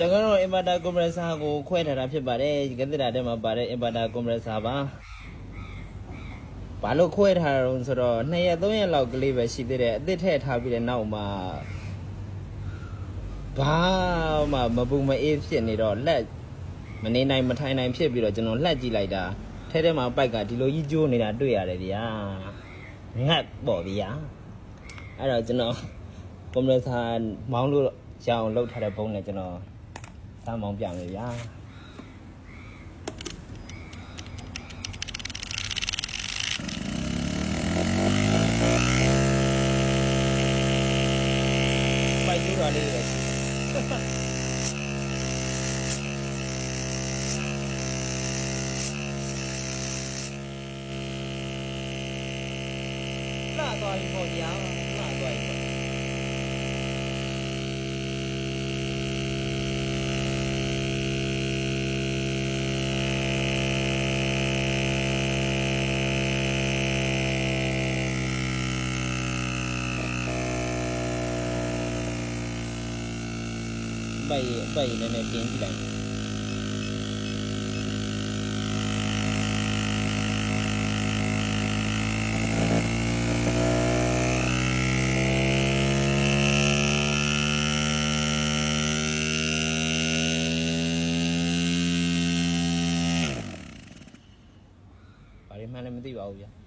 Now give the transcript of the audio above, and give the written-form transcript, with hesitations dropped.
ဒါကတော့ inverter compressor ကိုခွဲထားတာဖြစ်ပါတယ်ကတိတာထဲမှာပါတဲ့ inverter compressor ပါဘာလို့ခွဲထားတာလဲဆိုတော့2ရက်3ရက်လောက်ကလေးပဲရှိသေးတယ်အသစ်ထည့်ထားပြီးတဲ့နောက်မှာဘာမှမပူမအေးဖြစ်နေတော့လက်မနေနိုင်မထိုင်နိုင်ဖြစ်ပြီးတော့ကျွန်တော်လှက်ကြည့်လိုက်တာထဲမှာပိုက်ကဒီလိုကြီးကျိုးနေတာတွေ့ရတယ်ဗျာငတ်ပေါ့ဗျာအဲ့တော့ကျွန်တော် compressor မောင်းလို့ရအောင်လုပ်ထားတဲ့ဘုံနဲ့ကျွန်တော်စမ်းမောင်းပြမယ်ဗျာပိုက်ကျိုးတာလေးပဲလာသွားပြီပေါ့ဗျာလာသွားပြီပေါ့ပိုက်နည်းနည်းတင်းကြည့်လိုက်ဘာမှလည်းမသိပါဘူးဗျာ